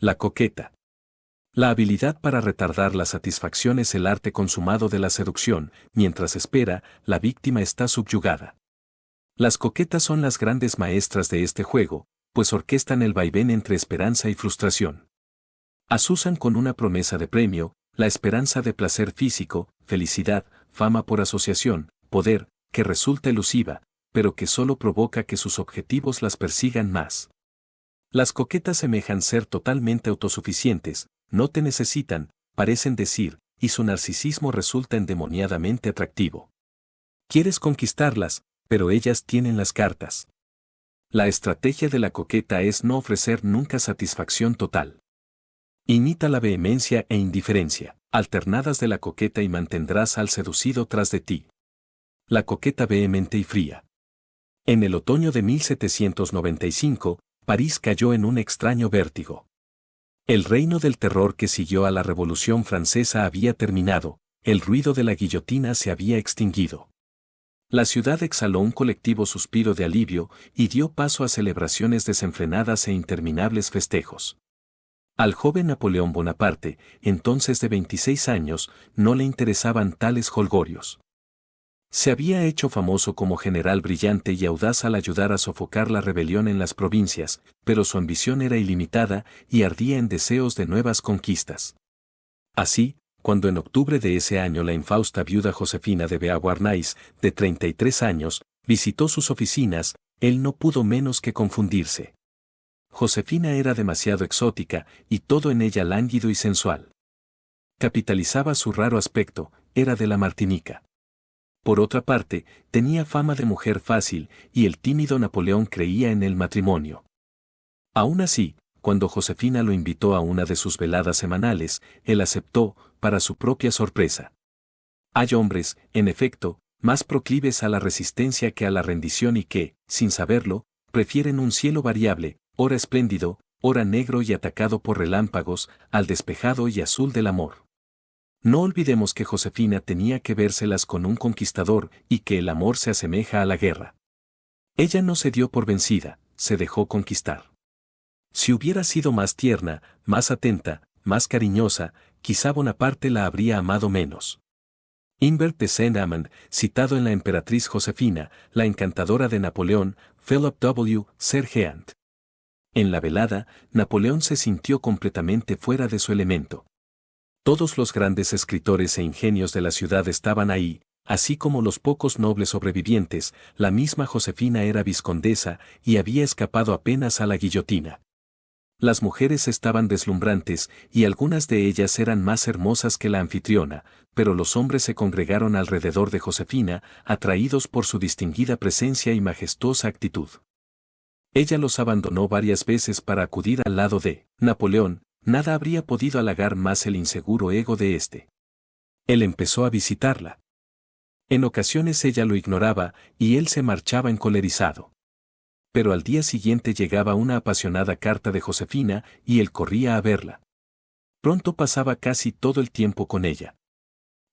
La coqueta. La habilidad para retardar la satisfacción es el arte consumado de la seducción, mientras espera, la víctima está subyugada. Las coquetas son las grandes maestras de este juego, pues orquestan el vaivén entre esperanza y frustración. Asusan con una promesa de premio, la esperanza de placer físico, felicidad, fama por asociación, poder, que resulta elusiva, pero que solo provoca que sus objetivos las persigan más. Las coquetas semejan ser totalmente autosuficientes, no te necesitan, parecen decir, y su narcisismo resulta endemoniadamente atractivo. Quieres conquistarlas, pero ellas tienen las cartas. La estrategia de la coqueta es no ofrecer nunca satisfacción total. Imita la vehemencia e indiferencia, alternadas de la coqueta y mantendrás al seducido tras de ti. La coqueta vehemente y fría. En el otoño de 1795, París cayó en un extraño vértigo. El reino del terror que siguió a la Revolución Francesa había terminado, el ruido de la guillotina se había extinguido. La ciudad exhaló un colectivo suspiro de alivio y dio paso a celebraciones desenfrenadas e interminables festejos. Al joven Napoleón Bonaparte, entonces de 26 años, no le interesaban tales jolgorios. Se había hecho famoso como general brillante y audaz al ayudar a sofocar la rebelión en las provincias, pero su ambición era ilimitada y ardía en deseos de nuevas conquistas. Así, cuando en octubre de ese año la infausta viuda Josefina de Beauharnais, de 33 años, visitó sus oficinas, él no pudo menos que confundirse. Josefina era demasiado exótica, y todo en ella lánguido y sensual. Capitalizaba su raro aspecto, era de la Martinica. Por otra parte, tenía fama de mujer fácil, y el tímido Napoleón creía en el matrimonio. Aún así, cuando Josefina lo invitó a una de sus veladas semanales, él aceptó, para su propia sorpresa. Hay hombres, en efecto, más proclives a la resistencia que a la rendición y que, sin saberlo, prefieren un cielo variable, ora espléndido, ora negro y atacado por relámpagos, al despejado y azul del amor. No olvidemos que Josefina tenía que vérselas con un conquistador y que el amor se asemeja a la guerra. Ella no se dio por vencida, se dejó conquistar. Si hubiera sido más tierna, más atenta, más cariñosa, quizá Bonaparte la habría amado menos. Humbert de Saint-Amand, citado en La emperatriz Josefina, la encantadora de Napoleón, Philip W. Sergeant. En la velada, Napoleón se sintió completamente fuera de su elemento. Todos los grandes escritores e ingenios de la ciudad estaban ahí, así como los pocos nobles sobrevivientes. La misma Josefina era vizcondesa y había escapado apenas a la guillotina. Las mujeres estaban deslumbrantes y algunas de ellas eran más hermosas que la anfitriona, pero los hombres se congregaron alrededor de Josefina, atraídos por su distinguida presencia y majestuosa actitud. Ella los abandonó varias veces para acudir al lado de Napoleón. Nada habría podido halagar más el inseguro ego de éste. Él empezó a visitarla. En ocasiones ella lo ignoraba y él se marchaba encolerizado. Pero al día siguiente llegaba una apasionada carta de Josefina y él corría a verla. Pronto pasaba casi todo el tiempo con ella.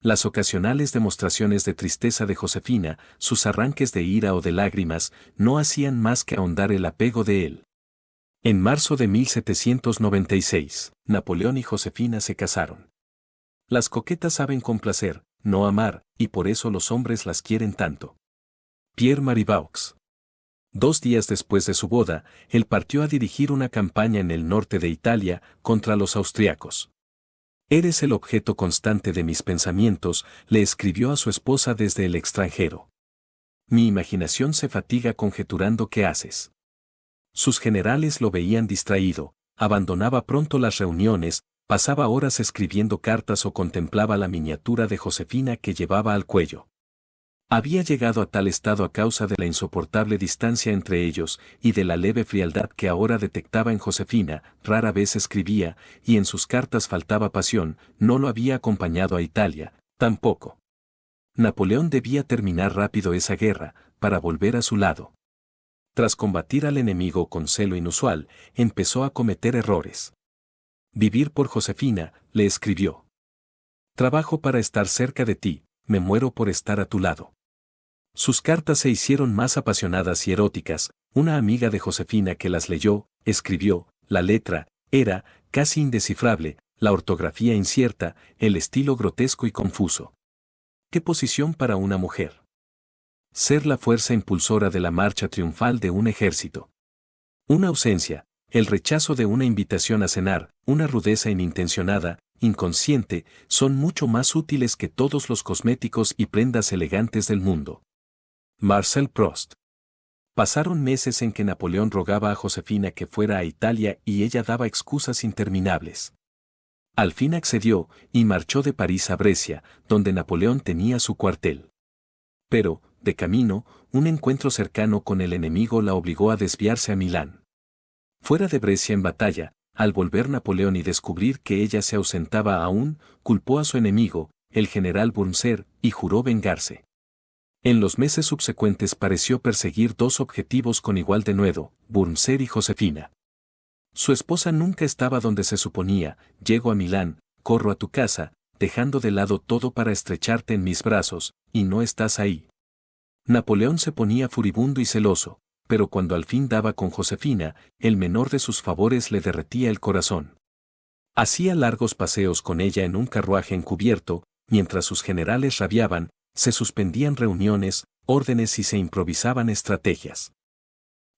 Las ocasionales demostraciones de tristeza de Josefina, sus arranques de ira o de lágrimas, no hacían más que ahondar el apego de él. En marzo de 1796, Napoleón y Josefina se casaron. Las coquetas saben complacer, no amar, y por eso los hombres las quieren tanto. Pierre Marivaux. 2 días después de su boda, él partió a dirigir una campaña en el norte de Italia contra los austriacos. Eres el objeto constante de mis pensamientos, le escribió a su esposa desde el extranjero. Mi imaginación se fatiga conjeturando qué haces. Sus generales lo veían distraído, abandonaba pronto las reuniones, pasaba horas escribiendo cartas o contemplaba la miniatura de Josefina que llevaba al cuello. Había llegado a tal estado a causa de la insoportable distancia entre ellos y de la leve frialdad que ahora detectaba en Josefina. Rara vez escribía, y en sus cartas faltaba pasión. No lo había acompañado a Italia, tampoco. Napoleón debía terminar rápido esa guerra, para volver a su lado. Tras combatir al enemigo con celo inusual, empezó a cometer errores. Vivir por Josefina, le escribió. Trabajo para estar cerca de ti, me muero por estar a tu lado. Sus cartas se hicieron más apasionadas y eróticas. Una amiga de Josefina que las leyó, escribió, la letra, era, casi indescifrable, la ortografía incierta, el estilo grotesco y confuso. ¿Qué posición para una mujer? Ser la fuerza impulsora de la marcha triunfal de un ejército. Una ausencia, el rechazo de una invitación a cenar, una rudeza inintencionada, inconsciente, son mucho más útiles que todos los cosméticos y prendas elegantes del mundo. Marcel Proust. Pasaron meses en que Napoleón rogaba a Josefina que fuera a Italia y ella daba excusas interminables. Al fin accedió y marchó de París a Brescia, donde Napoleón tenía su cuartel. Pero, de camino, un encuentro cercano con el enemigo la obligó a desviarse a Milán. Fuera de Brescia en batalla, al volver Napoleón y descubrir que ella se ausentaba aún, culpó a su enemigo, el general Wurmser, y juró vengarse. En los meses subsecuentes pareció perseguir dos objetivos con igual denuedo, Wurmser y Josefina. Su esposa nunca estaba donde se suponía, llego a Milán, corro a tu casa, dejando de lado todo para estrecharte en mis brazos, y no estás ahí. Napoleón se ponía furibundo y celoso, pero cuando al fin daba con Josefina, el menor de sus favores le derretía el corazón. Hacía largos paseos con ella en un carruaje encubierto, mientras sus generales rabiaban, se suspendían reuniones, órdenes y se improvisaban estrategias.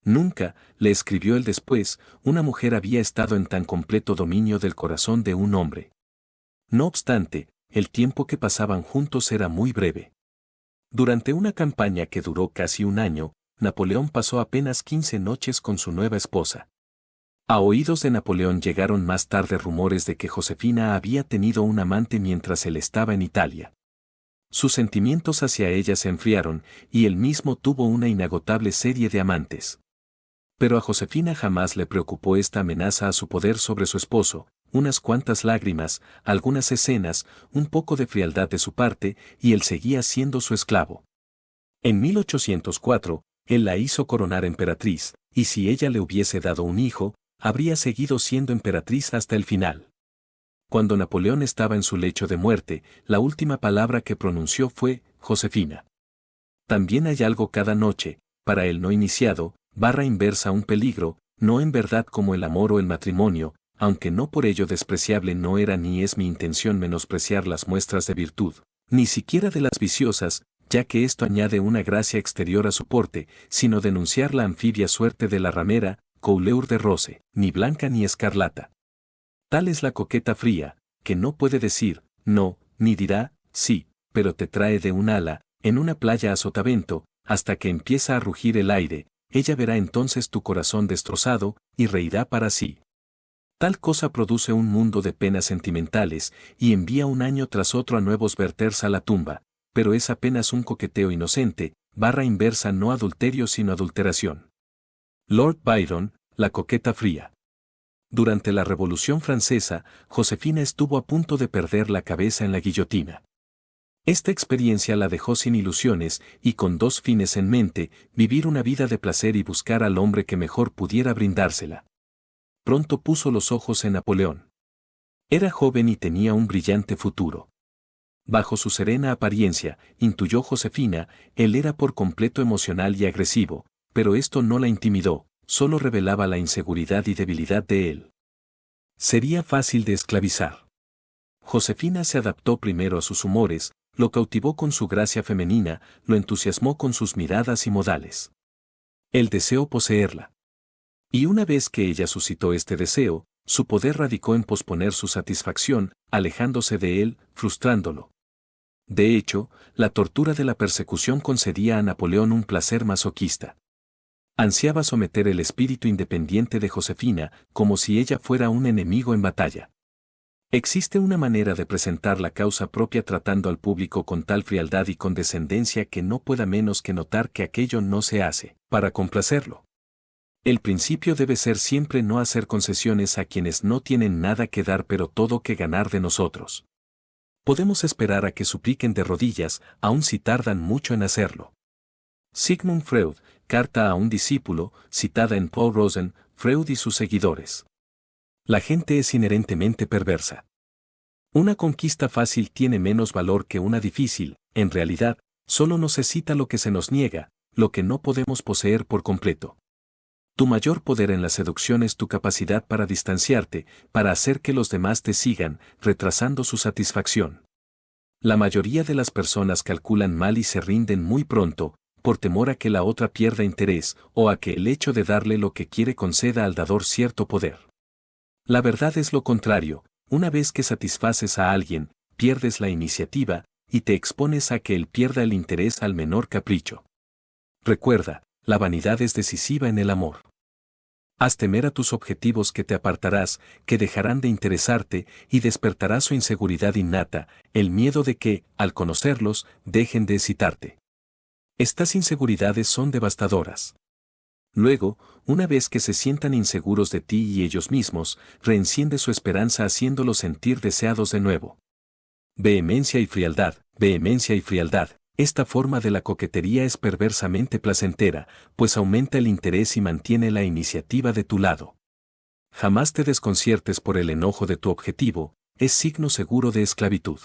Nunca, le escribió él después, una mujer había estado en tan completo dominio del corazón de un hombre. No obstante, el tiempo que pasaban juntos era muy breve. Durante una campaña que duró casi un año, Napoleón pasó apenas 15 noches con su nueva esposa. A oídos de Napoleón llegaron más tarde rumores de que Josefina había tenido un amante mientras él estaba en Italia. Sus sentimientos hacia ella se enfriaron, y él mismo tuvo una inagotable serie de amantes. Pero a Josefina jamás le preocupó esta amenaza a su poder sobre su esposo, unas cuantas lágrimas, algunas escenas, un poco de frialdad de su parte, y él seguía siendo su esclavo. En 1804, él la hizo coronar emperatriz, y si ella le hubiese dado un hijo, habría seguido siendo emperatriz hasta el final. Cuando Napoleón estaba en su lecho de muerte, la última palabra que pronunció fue, Josefina. También hay algo cada noche, para el no iniciado, barra inversa un peligro, no en verdad como el amor o el matrimonio, aunque no por ello despreciable no era ni es mi intención menospreciar las muestras de virtud, ni siquiera de las viciosas, ya que esto añade una gracia exterior a su porte, sino denunciar la anfibia suerte de la ramera, couleur de rose, ni blanca ni escarlata. Tal es la coqueta fría, que no puede decir, no, ni dirá, sí, pero te trae de un ala, en una playa a sotavento, hasta que empieza a rugir el aire, ella verá entonces tu corazón destrozado, y reirá para sí. Tal cosa produce un mundo de penas sentimentales, y envía un año tras otro a nuevos verters a la tumba, pero es apenas un coqueteo inocente, barra inversa no adulterio sino adulteración. Lord Byron, la coqueta fría. Durante la Revolución Francesa, Josefina estuvo a punto de perder la cabeza en la guillotina. Esta experiencia la dejó sin ilusiones y con dos fines en mente, vivir una vida de placer y buscar al hombre que mejor pudiera brindársela. Pronto puso los ojos en Napoleón. Era joven y tenía un brillante futuro. Bajo su serena apariencia, intuyó Josefina, él era por completo emocional y agresivo, pero esto no la intimidó, solo revelaba la inseguridad y debilidad de él. Sería fácil de esclavizar. Josefina se adaptó primero a sus humores, lo cautivó con su gracia femenina, lo entusiasmó con sus miradas y modales. Él deseó poseerla. Y una vez que ella suscitó este deseo, su poder radicó en posponer su satisfacción, alejándose de él, frustrándolo. De hecho, la tortura de la persecución concedía a Napoleón un placer masoquista. Ansiaba someter el espíritu independiente de Josefina, como si ella fuera un enemigo en batalla. Existe una manera de presentar la causa propia tratando al público con tal frialdad y condescendencia que no pueda menos que notar que aquello no se hace para complacerlo. El principio debe ser siempre no hacer concesiones a quienes no tienen nada que dar pero todo que ganar de nosotros. Podemos esperar a que supliquen de rodillas, aun si tardan mucho en hacerlo. Sigmund Freud, carta a un discípulo, citada en Paul Rosen, Freud y sus seguidores. La gente es inherentemente perversa. Una conquista fácil tiene menos valor que una difícil, en realidad, solo nos excita lo que se nos niega, lo que no podemos poseer por completo. Tu mayor poder en la seducción es tu capacidad para distanciarte, para hacer que los demás te sigan, retrasando su satisfacción. La mayoría de las personas calculan mal y se rinden muy pronto, por temor a que la otra pierda interés o a que el hecho de darle lo que quiere conceda al dador cierto poder. La verdad es lo contrario, una vez que satisfaces a alguien, pierdes la iniciativa y te expones a que él pierda el interés al menor capricho. Recuerda, la vanidad es decisiva en el amor. Haz temer a tus objetivos que te apartarás, que dejarán de interesarte y despertará su inseguridad innata, el miedo de que, al conocerlos, dejen de excitarte. Estas inseguridades son devastadoras. Luego, una vez que se sientan inseguros de ti y ellos mismos, reenciende su esperanza haciéndolos sentir deseados de nuevo. Vehemencia y frialdad, vehemencia y frialdad. Esta forma de la coquetería es perversamente placentera, pues aumenta el interés y mantiene la iniciativa de tu lado. Jamás te desconciertes por el enojo de tu objetivo, es signo seguro de esclavitud.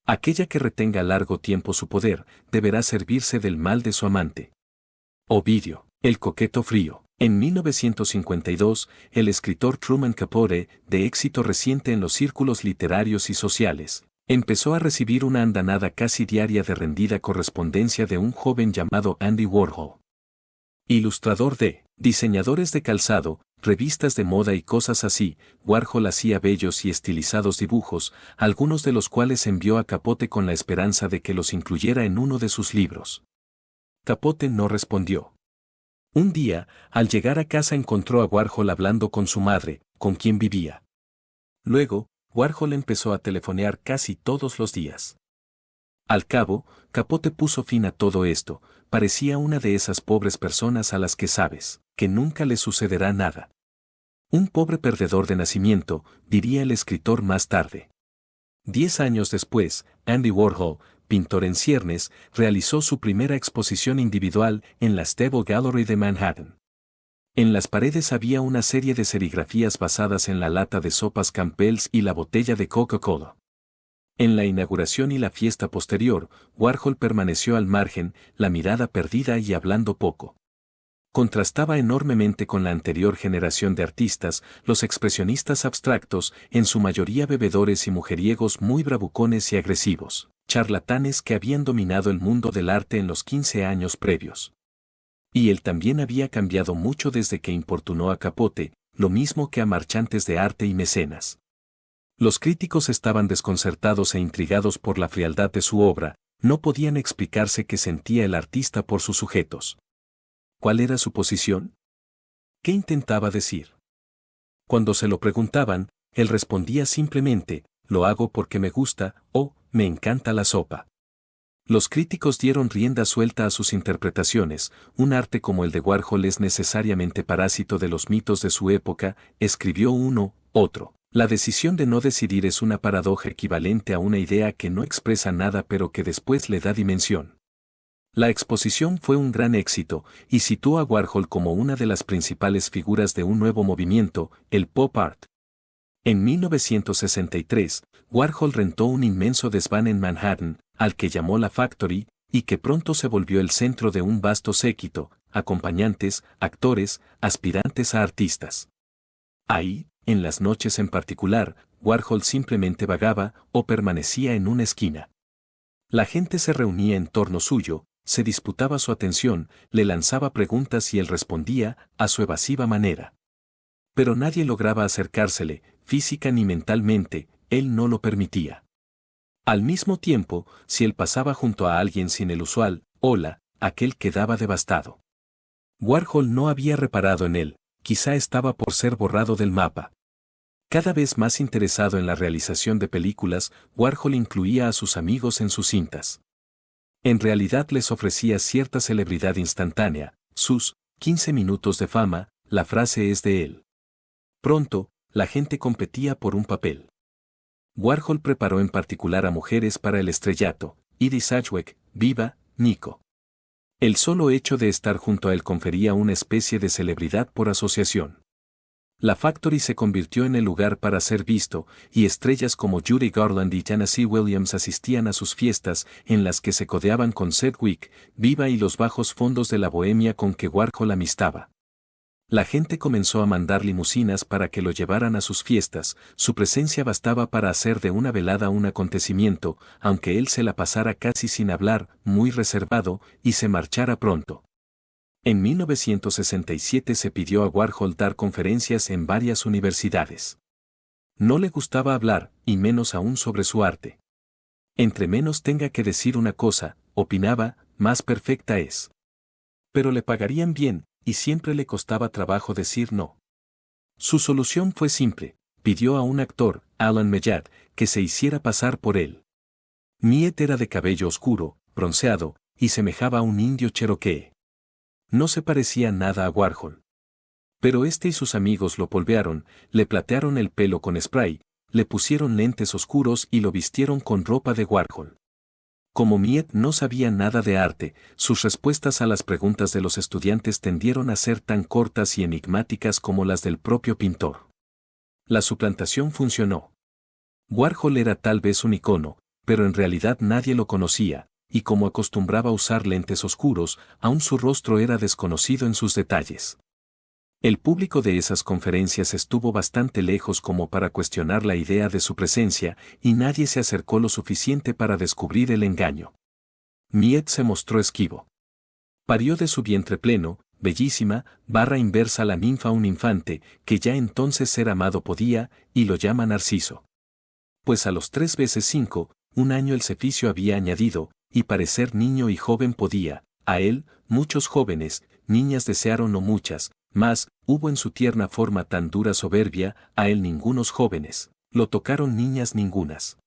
Aquella que retenga largo tiempo su poder, deberá servirse del mal de su amante. Ovidio, el coqueto frío. En 1952, el escritor Truman Capote, de éxito reciente en los círculos literarios y sociales, empezó a recibir una andanada casi diaria de rendida correspondencia de un joven llamado Andy Warhol. Ilustrador de diseñadores de calzado, revistas de moda y cosas así, Warhol hacía bellos y estilizados dibujos, algunos de los cuales envió a Capote con la esperanza de que los incluyera en uno de sus libros. Capote no respondió. Un día, al llegar a casa encontró a Warhol hablando con su madre, con quien vivía. Luego, Warhol empezó a telefonear casi todos los días. Al cabo, Capote puso fin a todo esto, parecía una de esas pobres personas a las que sabes, que nunca les sucederá nada. Un pobre perdedor de nacimiento, diría el escritor más tarde. 10 años después, Andy Warhol, pintor en ciernes, realizó su primera exposición individual en la Stable Gallery de Manhattan. En las paredes había una serie de serigrafías basadas en la lata de sopas Campbell's y la botella de Coca-Cola. En la inauguración y la fiesta posterior, Warhol permaneció al margen, la mirada perdida y hablando poco. Contrastaba enormemente con la anterior generación de artistas, los expresionistas abstractos, en su mayoría bebedores y mujeriegos muy bravucones y agresivos, charlatanes que habían dominado el mundo del arte en los 15 años previos. Y él también había cambiado mucho desde que importunó a Capote, lo mismo que a marchantes de arte y mecenas. Los críticos estaban desconcertados e intrigados por la frialdad de su obra, no podían explicarse qué sentía el artista por sus sujetos. ¿Cuál era su posición? ¿Qué intentaba decir? Cuando se lo preguntaban, él respondía simplemente, lo hago porque me gusta, o, me encanta la sopa. Los críticos dieron rienda suelta a sus interpretaciones, un arte como el de Warhol es necesariamente parásito de los mitos de su época, escribió uno, otro. La decisión de no decidir es una paradoja equivalente a una idea que no expresa nada pero que después le da dimensión. La exposición fue un gran éxito, y situó a Warhol como una de las principales figuras de un nuevo movimiento, el pop art. En 1963, Warhol rentó un inmenso desván en Manhattan, al que llamó la Factory, y que pronto se volvió el centro de un vasto séquito, acompañantes, actores, aspirantes a artistas. Ahí, en las noches en particular, Warhol simplemente vagaba o permanecía en una esquina. La gente se reunía en torno suyo, se disputaba su atención, le lanzaba preguntas y él respondía, a su evasiva manera. Pero nadie lograba acercársele, física ni mentalmente, él no lo permitía. Al mismo tiempo, si él pasaba junto a alguien sin el usual, hola, aquel quedaba devastado. Warhol no había reparado en él, quizá estaba por ser borrado del mapa. Cada vez más interesado en la realización de películas, Warhol incluía a sus amigos en sus cintas. En realidad les ofrecía cierta celebridad instantánea, sus 15 minutos de fama, la frase es de él. Pronto, la gente competía por un papel. Warhol preparó en particular a mujeres para el estrellato, Edie Sedgwick, Viva, Nico. El solo hecho de estar junto a él confería una especie de celebridad por asociación. La Factory se convirtió en el lugar para ser visto, y estrellas como Judy Garland y Tennessee Williams asistían a sus fiestas, en las que se codeaban con Sedgwick, Viva y los bajos fondos de la bohemia con que Warhol amistaba. La gente comenzó a mandar limusinas para que lo llevaran a sus fiestas, su presencia bastaba para hacer de una velada un acontecimiento, aunque él se la pasara casi sin hablar, muy reservado, y se marchara pronto. En 1967 se pidió a Warhol dar conferencias en varias universidades. No le gustaba hablar, y menos aún sobre su arte. Entre menos tenga que decir una cosa, opinaba, más perfecta es. Pero le pagarían bien, y siempre le costaba trabajo decir no. Su solución fue simple, pidió a un actor, Alan Mellad, que se hiciera pasar por él. Niet era de cabello oscuro, bronceado, y semejaba a un indio cherokee. No se parecía nada a Warhol. Pero este y sus amigos lo polvearon, le platearon el pelo con spray, le pusieron lentes oscuros y lo vistieron con ropa de Warhol. Como Miet no sabía nada de arte, sus respuestas a las preguntas de los estudiantes tendieron a ser tan cortas y enigmáticas como las del propio pintor. La suplantación funcionó. Warhol era tal vez un icono, pero en realidad nadie lo conocía, y como acostumbraba usar lentes oscuros, aún su rostro era desconocido en sus detalles. El público de esas conferencias estuvo bastante lejos como para cuestionar la idea de su presencia, y nadie se acercó lo suficiente para descubrir el engaño. Miet se mostró esquivo. Parió de su vientre pleno, bellísima, barra inversa la ninfa un infante, que ya entonces ser amado podía, y lo llama Narciso. Pues a los 3 veces 5, un año el ceficio había añadido, y parecer niño y joven podía, a él, muchos jóvenes, niñas desearon o muchas, mas, hubo en su tierna forma tan dura soberbia, a él ningunos jóvenes, lo tocaron niñas ningunas.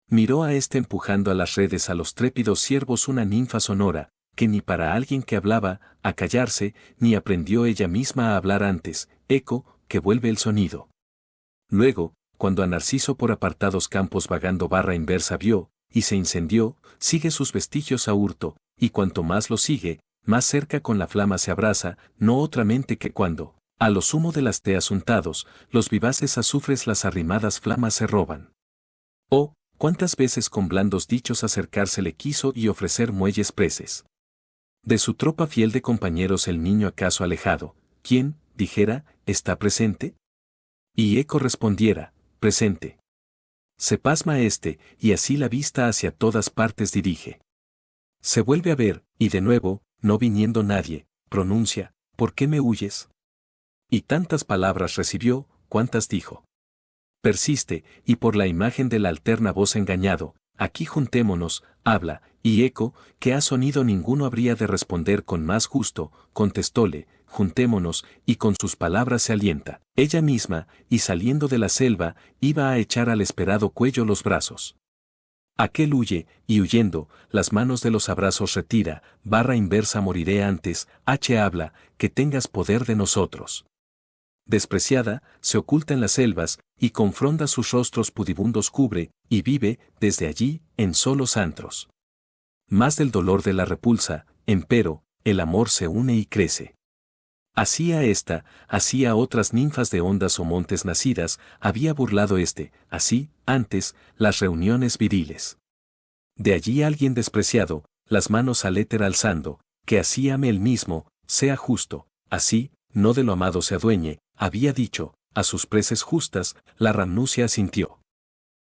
Miró a este empujando a las redes a los trépidos ciervos una ninfa sonora, que ni para alguien que hablaba, a callarse, ni aprendió ella misma a hablar antes, eco, que vuelve el sonido. Luego, cuando a Narciso por apartados campos vagando barra inversa vio, y se incendió, sigue sus vestigios a hurto, y cuanto más lo sigue, más cerca con la flama se abraza, no otramente que cuando, a lo sumo de las teas untados, los vivaces azufres las arrimadas flamas se roban. Oh, cuántas veces con blandos dichos acercársele quiso y ofrecer muelles preces. De su tropa fiel de compañeros el niño acaso alejado, ¿quién, dijera, está presente? Y eco respondiera, presente. Se pasma éste, y así la vista hacia todas partes dirige. Se vuelve a ver, y de nuevo, no viniendo nadie, pronuncia, ¿por qué me huyes? Y tantas palabras recibió, cuantas dijo. Persiste, y por la imagen de la alterna voz engañado, aquí juntémonos, habla, y eco, que ha sonido ninguno habría de responder con más gusto, contestóle, juntémonos, y con sus palabras se alienta, ella misma, y saliendo de la selva, iba a echar al esperado cuello los brazos. Aquel huye, y huyendo, las manos de los abrazos retira, barra inversa moriré antes, habla, que tengas poder de nosotros. Despreciada, se oculta en las selvas, y con fronda sus rostros pudibundos cubre, y vive, desde allí, en solos antros. Más del dolor de la repulsa, empero, el amor se une y crece. Así a esta, así a otras ninfas de ondas o montes nacidas, había burlado así, antes, las reuniones viriles. De allí alguien despreciado, las manos al éter alzando, que así ame el mismo, sea justo, así, no de lo amado se adueñe, había dicho, a sus preces justas, la ramnucia asintió.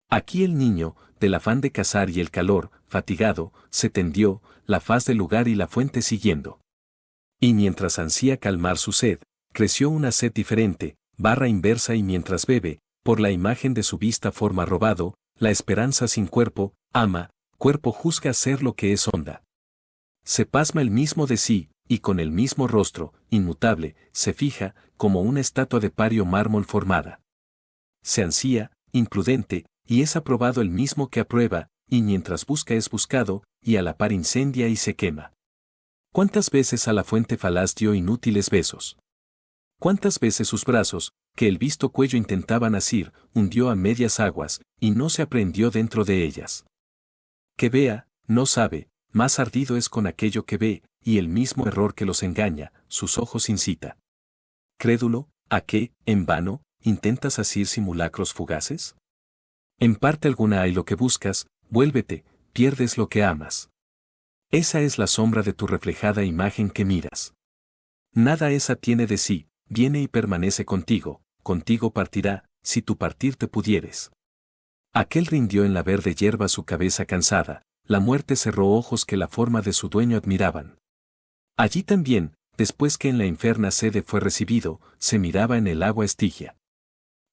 Aquí el niño, del afán de cazar y el calor, fatigado, se tendió, la faz del lugar y la fuente siguiendo. Y mientras ansía calmar su sed, creció una sed diferente, barra inversa y mientras bebe, por la imagen de su vista forma robado, la esperanza sin cuerpo, ama, cuerpo juzga ser lo que es honda. Se pasma el mismo de sí, y con el mismo rostro, inmutable, se fija, como una estatua de pario mármol formada. Se ansía, imprudente, y es aprobado el mismo que aprueba, y mientras busca es buscado, y a la par incendia y se quema. ¿Cuántas veces a la fuente falaz dio inútiles besos? ¿Cuántas veces sus brazos, que el visto cuello intentaban asir, hundió a medias aguas, y no se aprendió dentro de ellas? Que vea, no sabe, más ardido es con aquello que ve, y el mismo error que los engaña, sus ojos incita. Crédulo, ¿a qué, en vano, intentas asir simulacros fugaces? En parte alguna hay lo que buscas, vuélvete, pierdes lo que amas. Esa es la sombra de tu reflejada imagen que miras. Nada esa tiene de sí, viene y permanece contigo, contigo partirá, si tú partir te pudieres. Aquel rindió en la verde hierba su cabeza cansada, la muerte cerró ojos que la forma de su dueño admiraban. Allí también, después que en la inferna sede fue recibido, se miraba en el agua Estigia.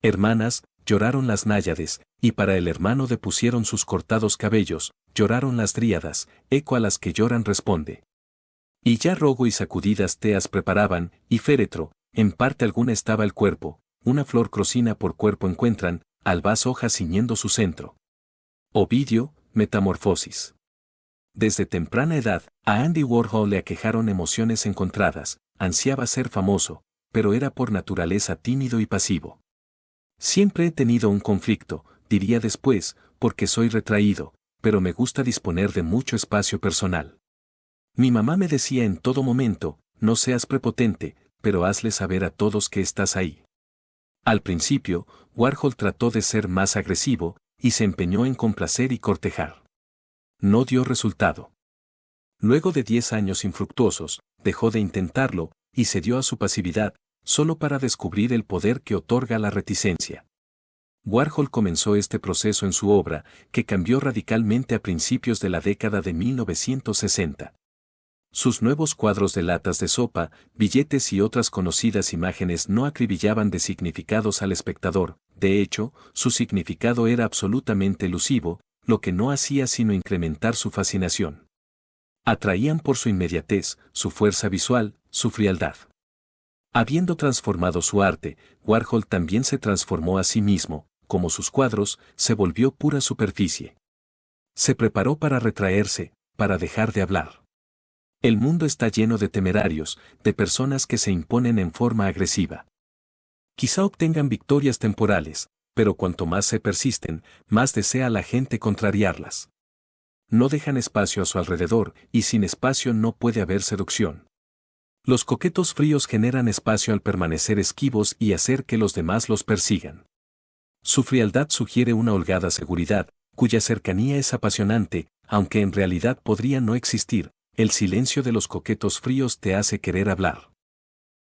Hermanas, lloraron las náyades, y para el hermano depusieron sus cortados cabellos, lloraron las dríadas, eco a las que lloran responde. Y ya rogo y sacudidas teas preparaban, y féretro, en parte alguna estaba el cuerpo, una flor crocina por cuerpo encuentran, albaz hoja ciñendo su centro. Ovidio, Metamorfosis. Desde temprana edad, a Andy Warhol le aquejaron emociones encontradas, ansiaba ser famoso, pero era por naturaleza tímido y pasivo. Siempre he tenido un conflicto, diría después, porque soy retraído, pero me gusta disponer de mucho espacio personal. Mi mamá me decía en todo momento, no seas prepotente, pero hazle saber a todos que estás ahí. Al principio, Warhol trató de ser más agresivo, y se empeñó en complacer y cortejar. No dio resultado. Luego de 10 años infructuosos, dejó de intentarlo, y cedió a su pasividad, solo para descubrir el poder que otorga la reticencia. Warhol comenzó este proceso en su obra, que cambió radicalmente a principios de la década de 1960. Sus nuevos cuadros de latas de sopa, billetes y otras conocidas imágenes no acribillaban de significados al espectador, de hecho, su significado era absolutamente elusivo, lo que no hacía sino incrementar su fascinación. Atraían por su inmediatez, su fuerza visual, su frialdad. Habiendo transformado su arte, Warhol también se transformó a sí mismo, como sus cuadros, se volvió pura superficie. Se preparó para retraerse, para dejar de hablar. El mundo está lleno de temerarios, de personas que se imponen en forma agresiva. Quizá obtengan victorias temporales, pero cuanto más se persisten, más desea la gente contrariarlas. No dejan espacio a su alrededor, y sin espacio no puede haber seducción. Los coquetos fríos generan espacio al permanecer esquivos y hacer que los demás los persigan. Su frialdad sugiere una holgada seguridad, cuya cercanía es apasionante, aunque en realidad podría no existir. El silencio de los coquetos fríos te hace querer hablar.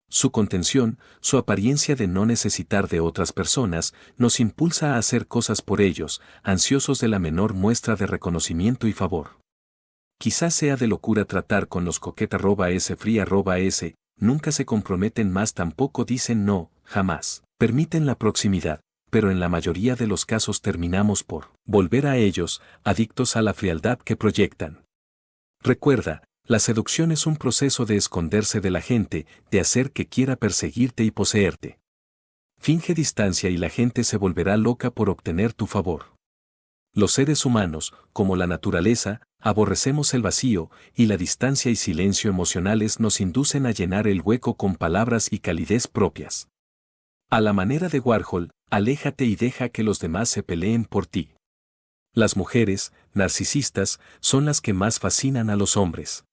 Su contención, su apariencia de no necesitar de otras personas, nos impulsa a hacer cosas por ellos, ansiosos de la menor muestra de reconocimiento y favor. Quizás sea de locura tratar con los coqueta fría nunca se comprometen más tampoco dicen no, jamás, permiten la proximidad, pero en la mayoría de los casos terminamos por volver a ellos, adictos a la frialdad que proyectan. Recuerda, la seducción es un proceso de esconderse de la gente, de hacer que quiera perseguirte y poseerte. Finge distancia y la gente se volverá loca por obtener tu favor. Los seres humanos, como la naturaleza, aborrecemos el vacío, y la distancia y silencio emocionales nos inducen a llenar el hueco con palabras y calidez propias. A la manera de Warhol, aléjate y deja que los demás se peleen por ti. Las mujeres, narcisistas, son las que más fascinan a los hombres.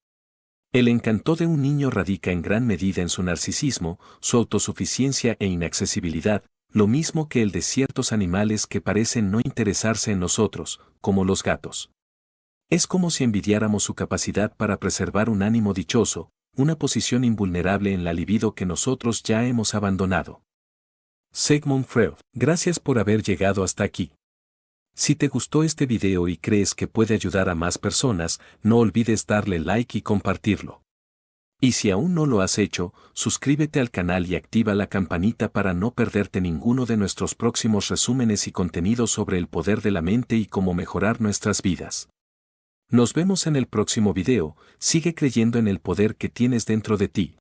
El encanto de un niño radica en gran medida en su narcisismo, su autosuficiencia e inaccesibilidad, lo mismo que el de ciertos animales que parecen no interesarse en nosotros, como los gatos. Es como si envidiáramos su capacidad para preservar un ánimo dichoso, una posición invulnerable en la libido que nosotros ya hemos abandonado. Sigmund Freud, gracias por haber llegado hasta aquí. Si te gustó este video y crees que puede ayudar a más personas, no olvides darle like y compartirlo. Y si aún no lo has hecho, suscríbete al canal y activa la campanita para no perderte ninguno de nuestros próximos resúmenes y contenidos sobre el poder de la mente y cómo mejorar nuestras vidas. Nos vemos en el próximo video, sigue creyendo en el poder que tienes dentro de ti.